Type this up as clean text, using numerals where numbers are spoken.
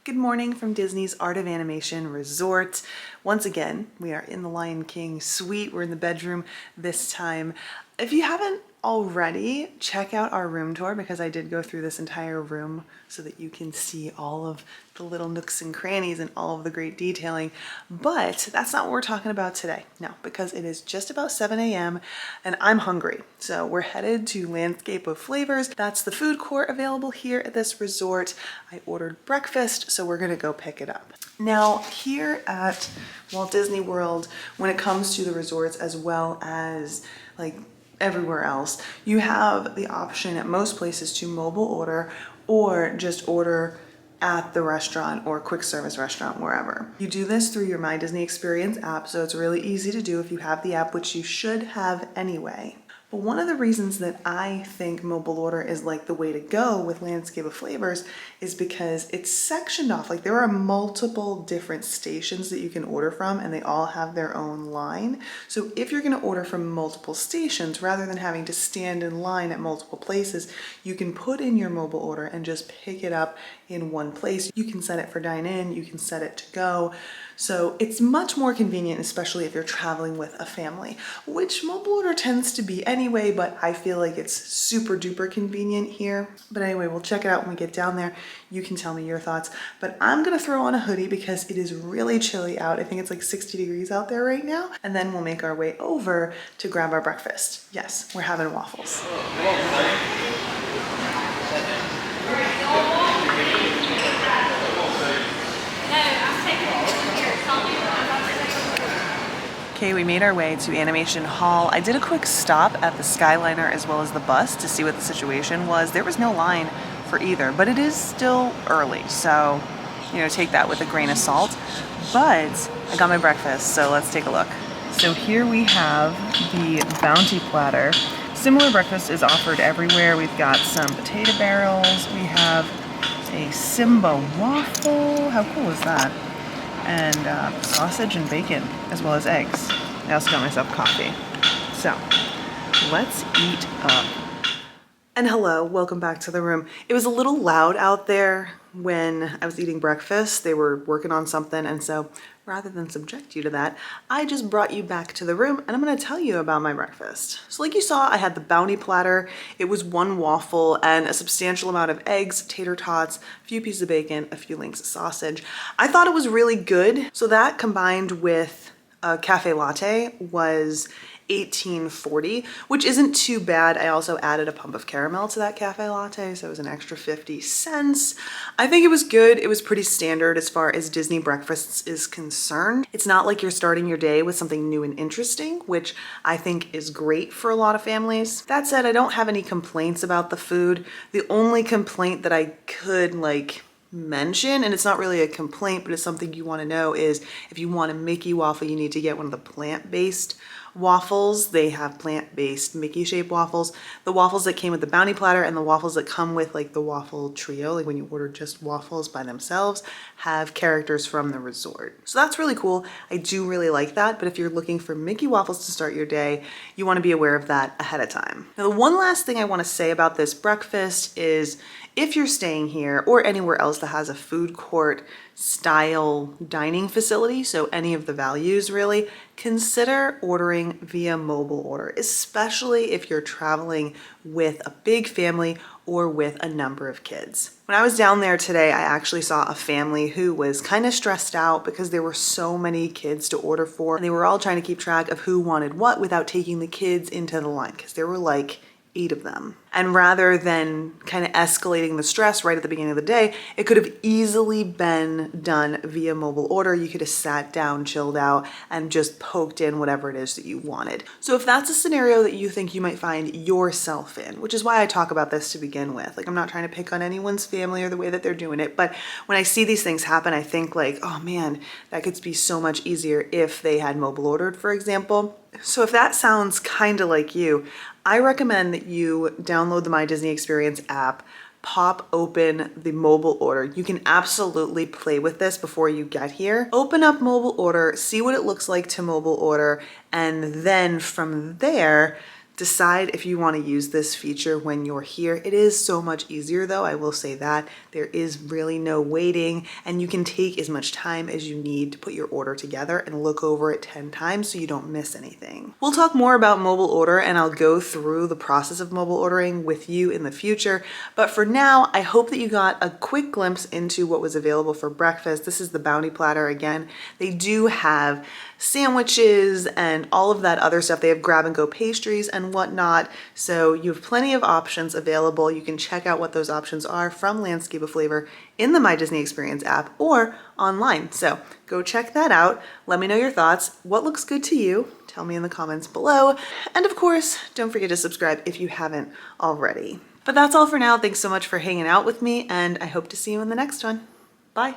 Good morning from Disney's Art of Animation Resort. Once again, we are in the Lion King suite. We're in the bedroom this time. If you haven't already, check out our room tour because I did go through this entire room so that you can see all of the little nooks and crannies and all of the great detailing. But that's not what we're talking about today. No, because it is just about 7 a.m. and I'm hungry. So we're headed to Landscape of Flavors. That's the food court available here at this resort. I ordered breakfast, so we're gonna go pick it up. Now, here at Walt Disney World, when it comes to the resorts as well as like everywhere else, you have the option at most places to mobile order or just order at the restaurant or quick service restaurant, wherever. You do this through your My Disney Experience app, so it's really easy to do if you have the app, which you should have anyway. But one of the reasons that I think mobile order is like the way to go with Landscape of Flavors is because it's sectioned off. Like there are multiple different stations that you can order from and they all have their own line. So if you're gonna order from multiple stations, rather than having to stand in line at multiple places, you can put in your mobile order and just pick it up in one place. You can set it for dine-in, you can set it to go. So it's much more convenient, especially if you're traveling with a family, which mobile order tends to be anyway, but I feel like it's super duper convenient here. But anyway, we'll check it out when we get down there. You can tell me your thoughts, but I'm gonna throw on a hoodie because it is really chilly out. I think it's like 60 degrees out there right now. And then we'll make our way over to grab our breakfast. Yes, we're having waffles. Okay, we made our way to Animation Hall. I did a quick stop at the Skyliner as well as the bus to see what the situation was. There was no line for either, but it is still early, so, take that with a grain of salt. But I got my breakfast, so let's take a look. So here we have the Bounty Platter. Similar breakfast is offered everywhere. We've got some potato barrels. We have a Simba waffle. How cool is that? And sausage and bacon, as well as eggs. I also got myself coffee. So, let's eat up. And hello, welcome back to the room. It was a little loud out there when I was eating breakfast. They were working on something, and so rather than subject you to that, I just brought you back to the room and I'm gonna tell you about my breakfast. So like you saw, I had the Bounty Platter. It was one waffle and a substantial amount of eggs, tater tots, a few pieces of bacon, a few links of sausage. I thought it was really good. So that combined with a cafe latte was $18.40, which isn't too bad. I also added a pump of caramel to that cafe latte, so it was an extra 50 cents. I think it was good. It was pretty standard as far as Disney breakfasts is concerned. It's not like you're starting your day with something new and interesting, which I think is great for a lot of families. That said, I don't have any complaints about the food. The only complaint that I could mention, and it's not really a complaint, but it's something you want to know, is if you want a Mickey waffle, you need to get one of the plant-based waffles. They have plant-based Mickey shaped waffles. The waffles that came with the Bounty Platter and the waffles that come with like the waffle trio, like when you order just waffles by themselves, have characters from the resort. So that's really cool. I do really like that. But if you're looking for Mickey waffles to start your day, you want to be aware of that ahead of time. Now, the one last thing I want to say about this breakfast is if you're staying here or anywhere else that has a food court style dining facility, so any of the values really, consider ordering via mobile order, especially if you're traveling with a big family or with a number of kids. When I was down there today, I actually saw a family who was kind of stressed out because there were so many kids to order for, and they were all trying to keep track of who wanted what without taking the kids into the line, because there were like 8 of them. And rather than kind of escalating the stress right at the beginning of the day, it could have easily been done via mobile order. You could have sat down, chilled out, and just poked in whatever it is that you wanted. So if that's a scenario that you think you might find yourself in, which is why I talk about this to begin with, like I'm not trying to pick on anyone's family or the way that they're doing it, but when I see these things happen, I think like, oh man, that could be so much easier if they had mobile ordered, for example. So if that sounds kind of like you, I recommend that you download the My Disney Experience app, pop open the mobile order. You can absolutely play with this before you get here. Open up mobile order, see what it looks like to mobile order, and then from there, Decide if you want to use this feature when you're here. It is so much easier though, I will say that. There is really no waiting, and you can take as much time as you need to put your order together and look over it 10 times so you don't miss anything. We'll talk more about mobile order, and I'll go through the process of mobile ordering with you in the future. But for now, I hope that you got a quick glimpse into what was available for breakfast. This is the Bounty Platter again. They do have sandwiches and all of that other stuff. They have grab and go pastries and whatnot. So you have plenty of options available. You can check out what those options are from Landscape of Flavor in the My Disney Experience app or online. So go check that out. Let me know your thoughts. What looks good to you? Tell me in the comments below. And of course, don't forget to subscribe if you haven't already. But that's all for now. Thanks so much for hanging out with me, and I hope to see you in the next one. Bye.